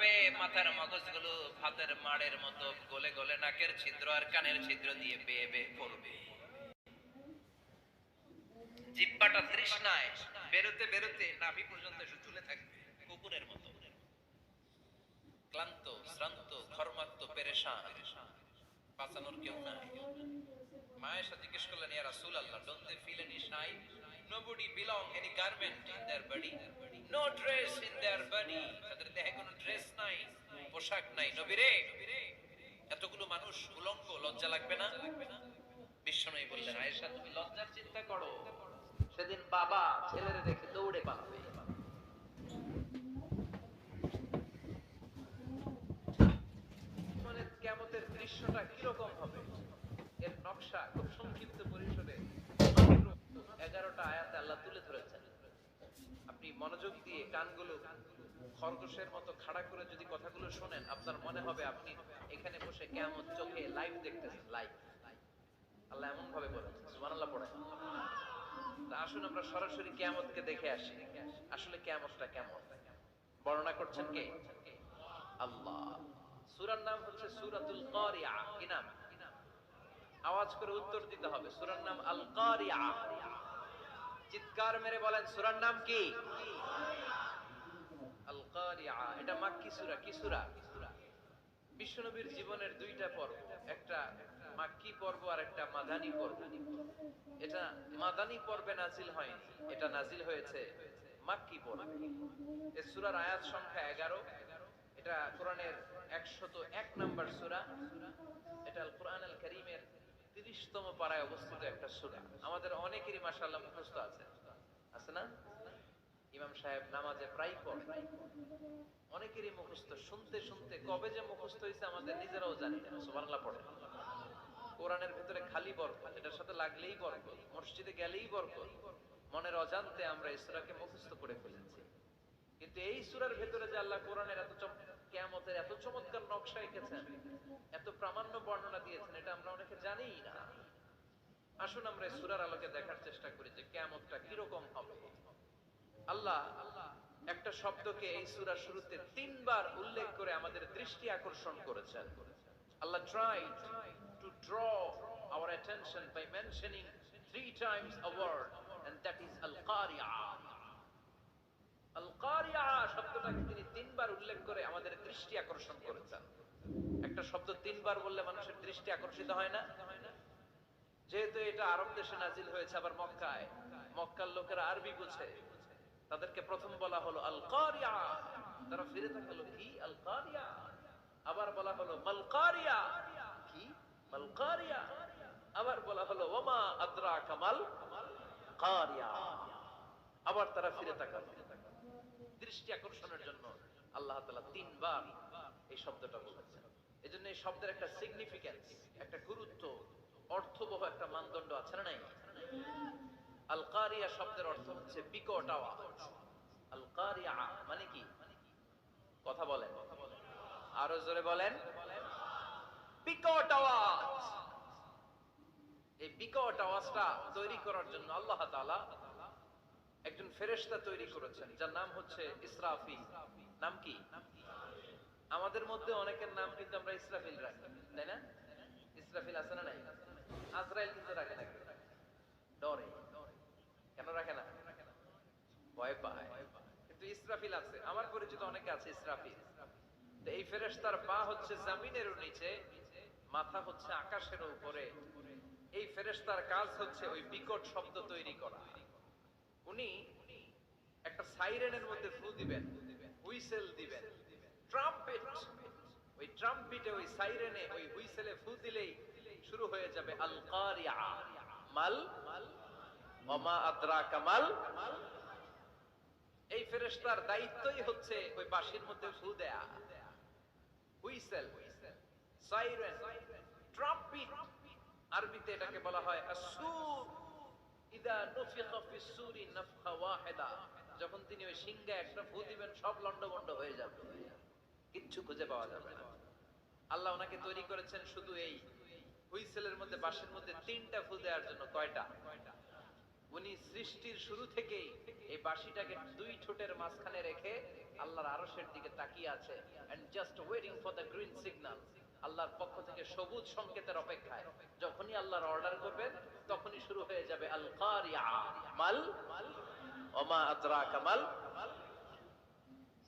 তারপরে মাথার মগজগুলো ভাতের মাড়ের মতো গলে গলে নাকের ছিদ্র আর কানের ছিদ্র দিয়ে বেয়ে বেয়ে পড়বে। জিহ্বাটা তৃষ্ণায় বেরোতে বেরোতে নাভি পর্যন্ত এসে ঝুলে থাকবে কুকুরের মতো, ক্লান্ত শ্রান্ত ঘর্মাক্ত পেরেশান, বাঁচানোর কেউ নাই। মায়ের সাথে জিজ্ঞেস করলেন, ইয়া রাসূলুল্লাহ, don't they feel any shy? Nobody belong any garment in their body, no dress in their body, তাদের দেহে কোনো ড্রেস নাই, পোশাক নাই। নবী রে, এতগুলো মানুষ উলঙ্গ, লজ্জা লাগবে না? বিশ্বনবী বললেন, আয়েশা তুমি লজ্জার চিন্তা করো, সেদিন বাবা ছেলের রেখে দৌড়ে পালাবে। মানে কিয়ামতের দৃশ্যটা কিরকম হবে, এর নকশা খুব সংক্ষিপ্ত পরিসরে 11টা আয়াতে আল্লাহ তুলে ধরেছেন। আপনি মনোযোগ দিয়ে কানগুলো খরগোশের মতো খাড়া করে যদি কথাগুলো শোনেন, আপনার মনে হবে আপনি এখানে বসে কিয়ামত চোখে লাইভ দেখতেছেন। লাইভ আল্লাহ এমন ভাবে বলেছেন, সুবহানাল্লাহ পড়েন। আসুন আমরা সরাসরি কিয়ামতকে দেখে আসি, আসলে কিয়ামতটা কেমন। বর্ণনা করছেন কে? আল্লাহ। সূরার নাম হচ্ছে সূরাতুল কারিয়া। কি নাম? আওয়াজ করে উত্তর দিতে হবে। সূরার নাম আল কারিয়া। চিৎকার মেরে বলেন, সূরার নাম কি? আল কারিয়া। এটা মাক্কি সূরা। কি সূরা? বিশ্বনবীর জীবনের দুইটা পর্ব, একটা মাক্কি পর্ব আর একটা মাদানী পর্ব। এটা মাদানী পর্বে নাজিল হয়নি, এটা নাজিল হয়েছে মাক্কি পর্বে। এই সূরার আয়াত সংখ্যা 11। এটা কোরআনের 101 নাম্বার সূরা। এটা আল কোরআন আল কারীমের 30তম পারায় অবস্থিত একটা সূরা। আমাদের অনেকেরই মাশাআল্লাহ মুখস্থ আছে, আছে না? ইমাম সাহেব নামাজে প্রায় পড়ে, অনেকেরই মুখস্থ। শুনতে শুনতে কবে যে মুখস্থ হয়েছে আমাদের নিজেরাও জানি না। সুবহানাল্লাহ পড়ে। কোরআনের ভিতরে খালি বরকত, এটার সাথে লাগলেই বরকত, মসজিদে গেলেই বরকত। মনের অজান্তে আমরা এই সূরাকে মুখস্থ করে ফেলেছি। কিন্তু এই সূরার ভিতরে যে আল্লাহ কোরআনের এত কিয়ামতের এত চমৎকার নকশা এঁকেছেন, এত প্রামাণ্য বর্ণনা দিয়েছেন, এটা আমরা অনেকে জানিই না। আসুন আমরা এই সূরার আলোকে দেখার চেষ্টা করি যে কিয়ামতটা কিরকম হবে। আল্লাহ একটা শব্দকে এই সূরার শুরুতে 3 বার উল্লেখ করে আমাদের দৃষ্টি আকর্ষণ করেছেন। আল্লাহ tried to draw our attention by mentioning 3 times a word, and that is al-qari'ah. al-qari'ah শব্দটাকে তিনি 3 বার উল্লেখ করে আমাদের দৃষ্টি আকর্ষণ করেছেন। একটা শব্দ 3 বার বললে মানুষের দৃষ্টি আকর্ষিত হয় না? যেহেতু এটা আরব দেশে নাজিল হয়েছে, আবার মক্কায়, মক্কার লোকেরা আরবি বুঝে, তাদেরকে প্রথম বলা হলো আল কারিয়া। তারা ফিরে তাকালো, কি আল কারিয়া? আবার বলা হলো মাল কারিয়া। কি মাল কারিয়া? আবার বলা হলো ওমা আদরাকা মাল কারিয়া। আবার তারা ফিরে তাকালো। দৃষ্টি আকর্ষণের জন্য আল্লাহ তাআলা 3 বার এই শব্দটা বলেছেন। এজন্য এই শব্দের একটা সিগনিফিকেন্স, একটা গুরুত্ব, অর্থবহ একটা মানদণ্ড আছে না নাই? আল কারিয়া শব্দের অর্থ হচ্ছে বিকট আওয়াজ। আল কারিয়া মানে কি? কথা বলেন, আরো জোরে বলেন। বিকট আওয়াজ। এই বিকট আওয়াজটা তৈরি করার জন্য আল্লাহ তাআলা একজন ফেরেশতা তৈরি করেছেন, যার নাম হচ্ছে ইসরাফিল। নাম কি? আমাদের মধ্যে অনেকের নাম কিন্তু আমরা ইসরাফিল রাখি, তাই না? ইসরাফিল আছে না নাই? আজরাইল কিন্তু রাখে না, ডরে। কেন রাখে না? ভয় পায়। কিন্তু ইসরাফিল আছে, আমার পরিচিত অনেকে আছে ইসরাফিল। তো এই ফেরেশতার পা হচ্ছে জমিনের নিচে, মাথা হচ্ছে আকাশের উপরে। এই ফেরেশতার কাজ হচ্ছে ওই বিকট শব্দ তৈরি করা। উনি একটা সাইরেনের মধ্যে ফু দিবেন, হুইসেল দিবেন, ট্রাম্পেট। ওই ট্রাম্পিটে, ওই সাইরেনে, ওই হুইসেলে ফু দিলেই শুরু হয়ে যাবে আল কারিয়া। মাল ওমা আদরাকা মাল। এই ফেরেশতার দায়িত্বই হচ্ছে ওই বাঁশির মধ্যে ফু দেয়া। হুইসেল, সাইরেন, ট্রাম্পিট, আরবিতে এটাকে বলা হয় আসসুর। ইদা নুফিখা ফিস-সূরি নাফখা ওয়াহিদা, যখন তিনি ওই সিংহে একটা ফু দিবেন, সব লন্ডভন্ড হয়ে যাবে, কিচ্ছু খুঁজে পাওয়া যাবে না। আল্লাহ ওনাকে তৈরি করেছেন শুধু এই হুইসেলের মধ্যে, বাঁশির মধ্যে 3টা ফু দেওয়ার জন্য। কয়টা? উনি সৃষ্টির শুরু থেকেই এই বাঁশিটাকে 2 ঠোঁটের মাঝখানে রেখে আল্লাহর আরশের দিকে তাকিয়ে আছে and just waiting for the green signal, আল্লাহর পক্ষ থেকে সবুজ সংকেতের অপেক্ষায়। যখনই আল্লাহর অর্ডার করবেন তখনই শুরু হয়ে যাবে আল কারিআ মাল ওমা আদরাকা মাল।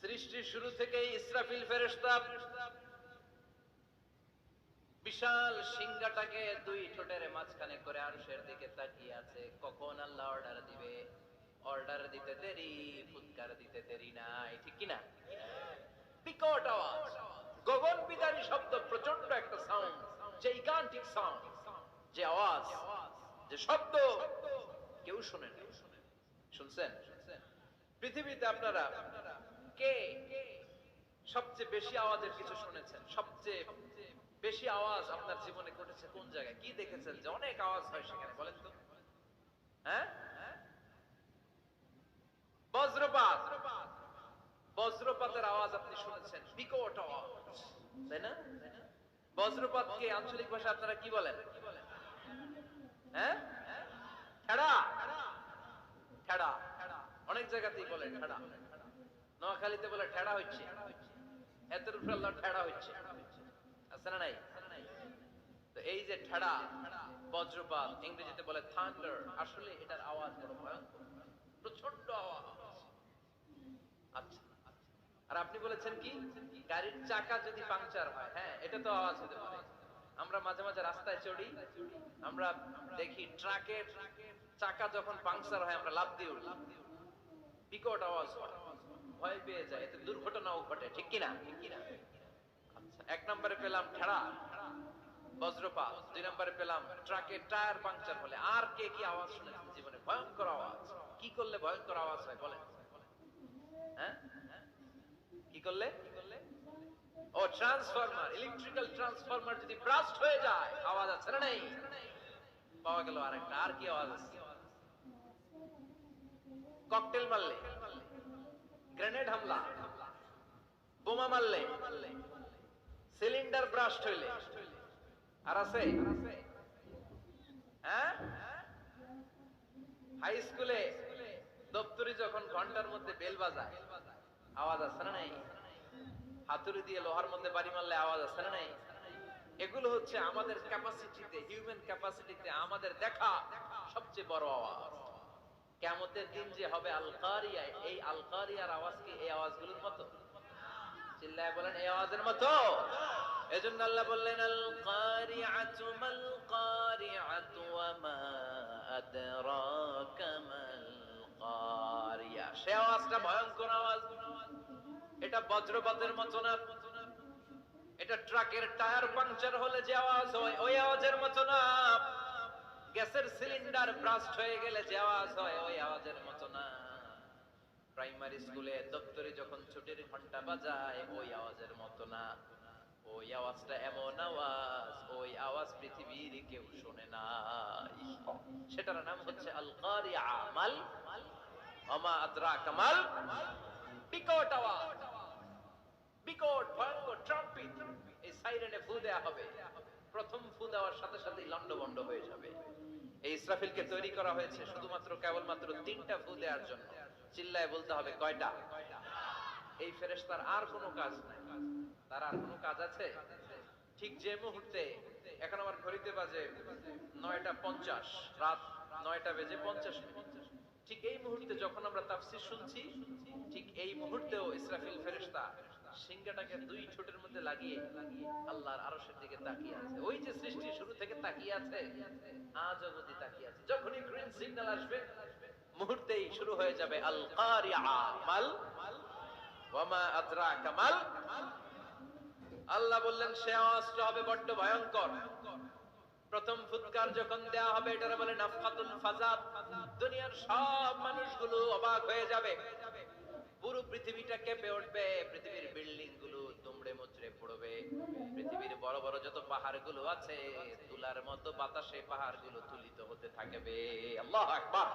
সৃষ্টির শুরু থেকেই ইসরাফিল ফেরেশতা বিশাল সিংহাটাকে দুই ঠোঁটের মাঝখানে করে আরশের দিকে তাকিয়ে আছে, কখন আল্লাহ অর্ডার দিবে। অর্ডার দিতে দেরি, ফুৎকার দিতে দেরি নাই, ঠিক কিনা? বিকট আওয়াজ, গগন বিদারী শব্দ, প্রচন্ড একটা সাউন্ড, জাইগান্টিক সাউন্ড, যে আওয়াজ, যে শব্দ কেউ শোনে না। শুনছেন? পৃথিবীতে আপনারা কে সবচেয়ে বেশি আওয়াজের কিছু শুনেছেন? সবচেয়ে বেশি আওয়াজ আপনার জীবনে ঘটেছে কোন জায়গায়? কি দেখেছেন যে অনেক আওয়াজ হয় সেখানে? বলেন তো। হ্যাঁ, বজ্রপাত। বজ্রপাতের আওয়াজ আপনি শুনেছেন, বিকট আওয়াজ, তাই না? বজ্রপাতকে আঞ্চলিক ভাষা আপনারা কি বলেন? হ্যাঁ, ঠেড়া। ঠেড়া অনেক জায়গাতেই বলে ঠেড়া। নোয়াখালীতে বলে ঠেড়া হচ্ছে, এতের উপরে আল্লাহ ঠেড়া হচ্ছে, আছে না নাই? তো এই যে ঠেড়া, বজ্রপাত, ইংরেজিতে বলে থান্ডার, আসলে এটার আওয়াজ বড় ভয়ঙ্কর, প্রচন্ড আওয়াজ। আচ্ছা, আর আপনি বলেছেন কি গাড়ির চাকা যদি পাংচার হয়, হ্যাঁ এটা তো আওয়াজ হতে পারে। আমরা মাঝে মাঝে রাস্তায় চড়ি, আমরা দেখি ট্রাকের চাকা যখন পাংচার হয় আমরা লাফ দিয়ে উঠি, বিকট আওয়াজ হয়, ভয় পেয়ে যায়, এতে দুর্ঘটনাও ঘটে, ঠিক কিনা? আচ্ছা, এক নম্বরে পেলাম ঠেড়া, বজ্রপাত, দুই নম্বরে পেলাম ট্রাকের টায়ার পাংচার হলে। আর কে কি আওয়াজ শুনেছেন জীবনে? ভয়ঙ্কর আওয়াজ। কি করলে ভয়ঙ্কর আওয়াজ হয় বলেন? হ্যাঁ, কি করলে? ও ট্রান্সফরমার, ইলেকট্রিক্যাল ট্রান্সফরমার যদি ব্রাস্ট হয়ে যায় আওয়াজ আছে না নাই? পাওয়া গেল আরেকটা। আর কি আওয়াজ আছে? ককটেল মারলে, গ্রেনেড হামলা, বোমা মারলে, সিলিন্ডার ব্রাস্ট হইলে। আর আছে? হ্যাঁ, হাই স্কুলে দপ্তরি যখন ঘন্টার মধ্যে বেল বাজায় আওয়াজ আছে না নাই? হাতুড়ি দিয়ে লোহার মধ্যে বাড়ি মারলে আওয়াজ আছে না নাই? এগুলো হচ্ছে আমাদের ক্যাপাসিটিতে, হিউম্যান ক্যাপাসিটিতে আমাদের দেখা সবচেয়ে বড় আওয়াজ। কিয়ামতের দিন যে হবে আল কারিয়া, এই আল কারিয়ার আওয়াজ কি এই আওয়াজগুলোর মতো? চিল্লায় বলেন, এই আওয়াজের মতো। এজন্য আল্লাহ বললেন আল কারিআতু মাল কারিআতু ওয়া মা আদরাকা মাল কারিয়া। সে আওয়াজটা ভয়ঙ্কর আওয়াজ। এটা বজ্রপাতের মতো না, এটা ট্রাকের টায়ার পাংচার হলে যে আওয়াজ হয় ওই আওয়াজের মতো না, গ্যাসের সিলিন্ডার ব্রাস্ট হয়ে গেলে যে আওয়াজ হয় ওই আওয়াজের মতো না, প্রাইমারি স্কুলে দপ্তরে যখন ছুটির ঘন্টা বাজায় ওই আওয়াজের মতো না। ওই আওয়াজটা এমন আওয়াজ, ওই আওয়াজ পৃথিবীর কেউ শোনে নাই। সেটার নাম হচ্ছে আল কারিআ মাল ওমা আদরাকা মাল। বিকট আওয়াজ, বিকট ভয়ঙ্কর ট্রাম্পিট। এই সাইরেনে ফু দেয়া হবে, প্রথম ফু দেওয়ার সাথে সাথেই লন্ডভন্ড হয়ে যাবে। এই ইসরাফিলকে তৈরি করা হয়েছে শুধুমাত্র কেবলমাত্র 3টা ফু দেওয়ার জন্য। চিল্লায় বলতে হবে কয়টা? এই ফেরেশতার আর কোনো কাজ নাই। তার আর কোনো কাজ আছে? ঠিক যে মুহূর্তে, এখন আমার ঘড়িতে বাজে 9:50, রাত 9:50, ঠিক এই মুহূর্তে যখন আমরা তাফসীর শুনছি, ঠিক এই মুহূর্তেও ইসরাফিল ফেরেশতা সিংহাটাকে দুই ঠোঁটের মধ্যে লাগিয়ে আল্লাহর আরশের দিকে তাকিয়ে আছে। ওই যে সৃষ্টি শুরু থেকে তাকিয়ে আছে, আজ অবধি তাকিয়ে আছে। যখনই গ্রিন সিগন্যাল আসবে মুহূর্তেই শুরু হয়ে যাবে আল কারিআ মাল ওয়া মা আদরাকা মাল। আল্লাহ বললেন সে আওয়াজটা হবে বড্ড ভয়ঙ্কর। প্রথম ফুৎকার যখন দেয়া হবে এটারে বলে নাফখাতুল ফাজাত। দুনিয়ার সব মানুষগুলো অবাক হয়ে যাবে, পুরো পৃথিবীটা কেঁপে উঠবে, পৃথিবীর বিল্ডিং গুলো দুমড়ে মুচড়ে পড়বে, পৃথিবীর বড় বড় যত পাহাড় গুলো আছে তুলার মতো বাতাসে পাহাড় গুলো তুলিত হতে থাকবে। আল্লাহু আকবার।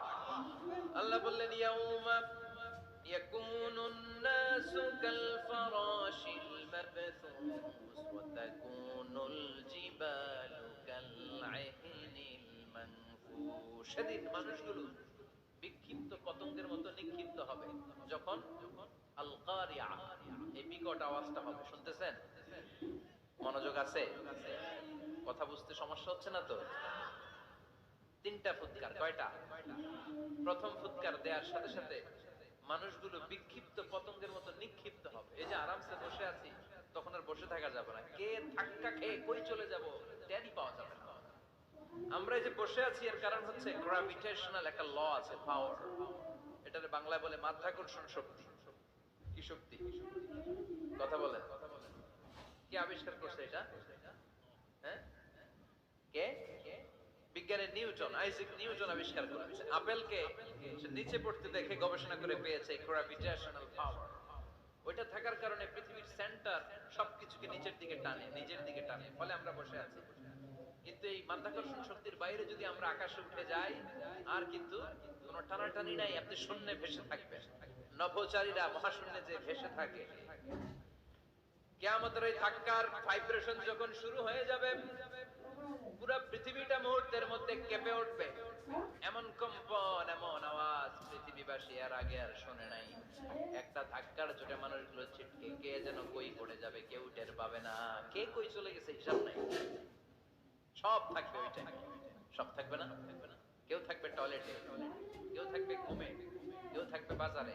আল্লাহ বললেন ইয়াউমা ইয়াকুনুন নাসু কাল ফারাশিল মাবথুস ওয়া তাকুনুল জিবালু কাল আহিনিল মানফুশ। সেদিন মানুষগুলো বিক্ষিপ্ত পতঙ্গের মতো নিক্ষিপ্ত হবে। যখন আল কারিয়া, এই বিকট আওয়াজটা হবে, শুনতেছেন? মনোযোগ আছে? কথা বুঝতে সমস্যা হচ্ছে না তো? তিনটা ফুৎকার। কয়টা? প্রথম ফুৎকার দেওয়ার সাথে সাথে মানুষগুলো বিক্ষিপ্ত পতঙ্গের মতো নিক্ষিপ্ত হবে। এই যে আরামসে বসে আছি, তখন আর বসে থাকা যাবে না। কে ধাক্কা খেয়ে কই চলে যাব টেরই পাওয়া যাবে না। আমরা এই যে বসে আছি এর কারণ হচ্ছে গ্র্যাভিটেশনাল একটা ল আছে, পাওয়ার। এটারে বাংলায় বলে মাধ্যাকর্ষণ শক্তি। কি শক্তি? কথা বলেন। কে আবিষ্কার করছে এটা? হ্যাঁ, কে? বিজ্ঞানী নিউটন, আইজাক নিউটন আবিষ্কার করেছে। আপেলকে সে নিচে পড়তে দেখে গবেষণা করে পেয়েছে গ্র্যাভিটেশনাল পাওয়ার। ওইটা থাকার কারণে পৃথিবীর সেন্টার সবকিছুকে নিচের দিকে টানে, নিজের দিকে টানে, ফলে আমরা বসে আছি। কিন্তু এই মাধ্যাকর্ষণ শক্তির বাইরে যদি আমরা আকাশে উঠে যাই, আর কিন্তু কোনো টানাটানি নাই, আপনি শূন্যে ভেসে থাকবেন। নভোচারীরা মহাশূন্যে যে ভেসে থাকে, কিয়ামতের ওই ধাক্কার ভাইব্রেশন যখন শুরু হয়ে যাবে, পুরো পৃথিবীটা মুহূর্তের মধ্যে কেঁপে উঠবে। এমন কম্পন, এমন আওয়াজ পৃথিবীবাসী এর আগে আর শোনে নাই। একটা ধাক্কার চোটে মানুষগুলো ছিটকে কে যেন কই পড়ে যাবে, কেউ টের পাবে না। কে কই চলে গেছে হিসাব নাই। সব থাকবে ওইটাই। সব থাকবে না? কেউ থাকবে টয়লেটে, কেউ থাকবে ঘুমে, কেউ থাকবে বাজারে,